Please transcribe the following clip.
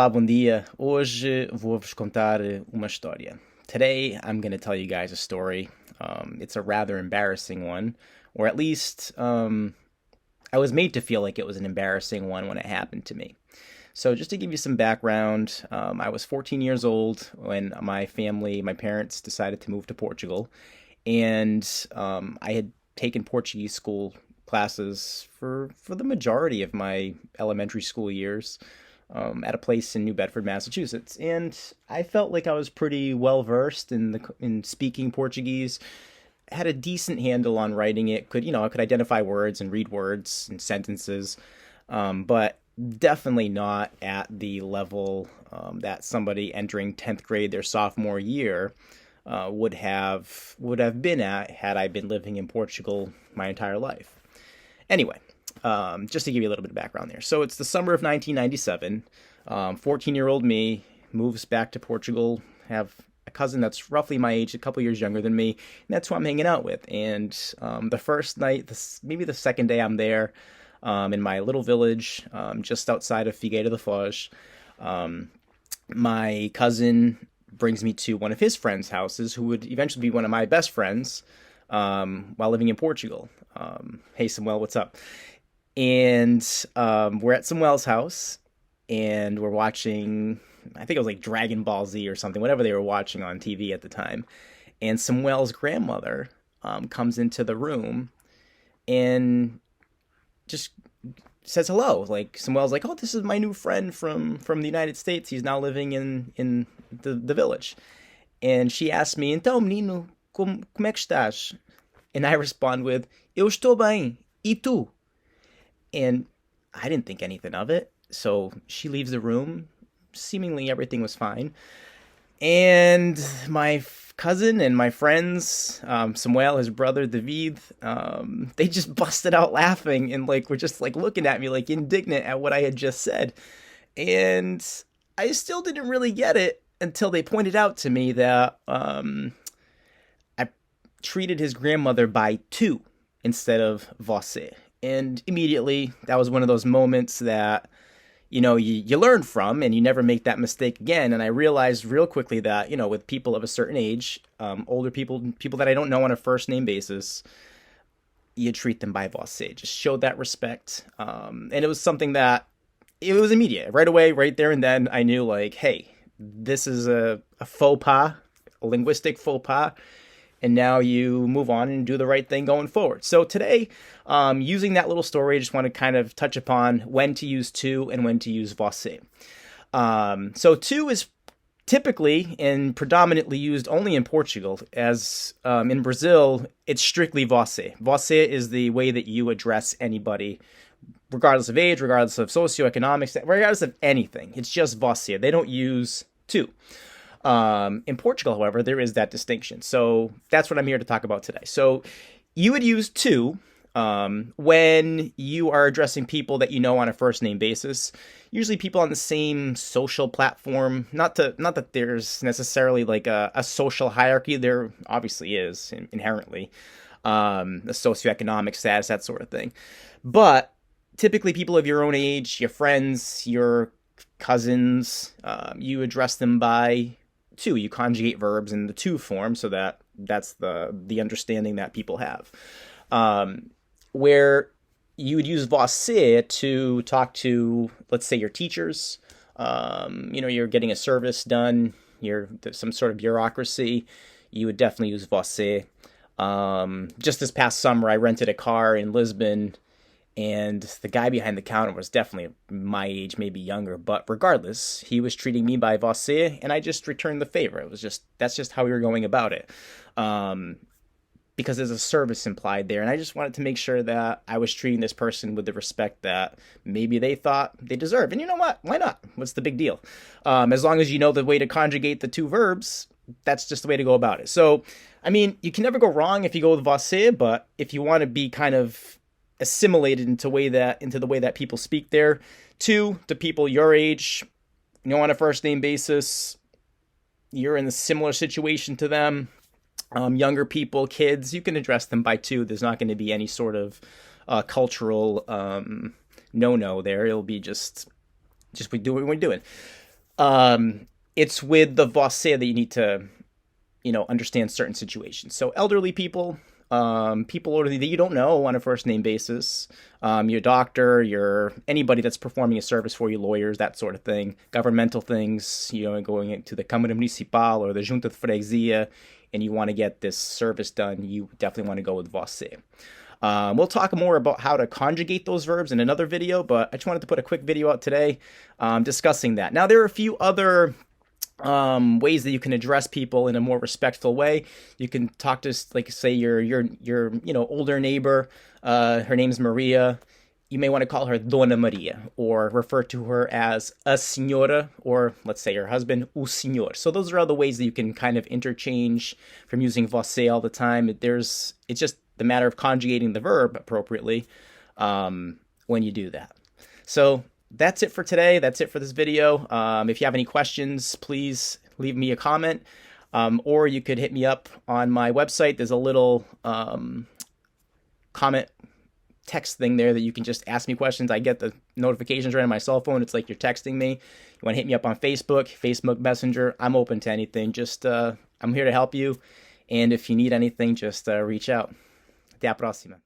Olá, bom dia. Hoje vou-vos contar uma história. Today, I'm going to tell you guys a story. It's a rather embarrassing one, or at least I was made to feel like it was an embarrassing one when it happened to me. So, just to give you some background, I was 14 years old when my parents decided to move to Portugal, and I had taken Portuguese school classes for the majority of my elementary school years at a place in New Bedford, Massachusetts, and I felt like I was pretty well versed in speaking Portuguese. Had a decent handle on writing it. I could identify words and read words and sentences, but definitely not at the level that somebody entering 10th grade their sophomore year would have been at had I been living in Portugal my entire life. Anyway, just to give you a little bit of background there. So it's the summer of 1997. 14-year-old me moves back to Portugal. Have a cousin that's roughly my age, a couple years younger than me, and that's who I'm hanging out with. And the first night, maybe the second day I'm there, in my little village just outside of Figueira da Foz, my cousin brings me to one of his friends' houses, who would eventually be one of my best friends while living in Portugal. Hey, Samuel, what's up? And we're at Samuel's house, and we're watching, I think it was like Dragon Ball Z or something, whatever they were watching on TV at the time. And Samuel's grandmother comes into the room and just says hello. Like, Samuel's like, "Oh, this is my new friend from the United States. He's now living in the village." And she asked me, "Então, menino, como é que estás?" And I respond with, "Eu estou bem. E tu?" And I didn't think anything of it. So she leaves the room. Seemingly everything was fine. And my cousin and my friends, Samuel, his brother, David, they just busted out laughing and were just looking at me indignant at what I had just said. And I still didn't really get it until they pointed out to me that I treated his grandmother by tu instead of você. And immediately, that was one of those moments that, you learn from, and you never make that mistake again. And I realized real quickly that, with people of a certain age, older people that I don't know on a first name basis, you treat them by você. Just show that respect. And it was something that, it was immediate. Right away, right there and then, I knew, hey, this is a faux pas, a linguistic faux pas. And now you move on and do the right thing going forward. So today, using that little story, I just want to kind of touch upon when to use tu and when to use você. So tu is typically and predominantly used only in Portugal, as in Brazil, it's strictly você. Você is the way that you address anybody, regardless of age, regardless of socioeconomics, regardless of anything. It's just você. They don't use tu. In Portugal, however, there is that distinction. So that's what I'm here to talk about today. So you would use tu when you are addressing people that you know on a first name basis. Usually people on the same social platform. Not that there's necessarily a social hierarchy. There obviously is inherently the socioeconomic status, that sort of thing. But typically people of your own age, your friends, your cousins, you address them by tu. You conjugate verbs in the tu form, so that's the understanding that people have. Where you would use você to talk to, let's say, your teachers. You're getting a service done. You're some sort of bureaucracy. You would definitely use você. Just this past summer, I rented a car in Lisbon, and the guy behind the counter was definitely my age, maybe younger, but regardless, he was treating me by você, and I just returned the favor. That's just how we were going about it. Because there's a service implied there, and I just wanted to make sure that I was treating this person with the respect that maybe they thought they deserved. And you know what? Why not? What's the big deal? As long as you know the way to conjugate the two verbs, that's just the way to go about it. So, you can never go wrong if you go with você, but if you want to be kind of assimilated into the way that people speak there, tu to people your age, on a first name basis, you're in a similar situation to them. Younger people, kids, you can address them by tu. There's not going to be any sort of cultural no there. It'll be just we do what we're doing. It's with the você that you need to, understand certain situations. So elderly people, people older that you don't know on a first name basis, your doctor, your anybody that's performing a service for you, lawyers, that sort of thing, governmental things, going into the Câmara Municipal or the Junta de Freguesia, and you want to get this service done, you definitely want to go with você. We'll talk more about how to conjugate those verbs in another video, but I just wanted to put a quick video out today discussing that. Now, there are a few other ways that you can address people in a more respectful way. You can talk to, like, say, your older neighbor. Her name's Maria. You may want to call her Dona Maria, or refer to her as a senhora, or let's say her husband, o senhor. So those are other ways that you can kind of interchange from using você all the time. It's just the matter of conjugating the verb appropriately when you do that. So that's it for today. That's it for this video. If you have any questions, please leave me a comment, or you could hit me up on my website. There's a little comment text thing there that you can just ask me questions. I get the notifications right on my cell phone. It's like you're texting me. You want to hit me up on Facebook Messenger. I'm open to anything. Just I'm here to help you. And if you need anything, just reach out. Até a próxima.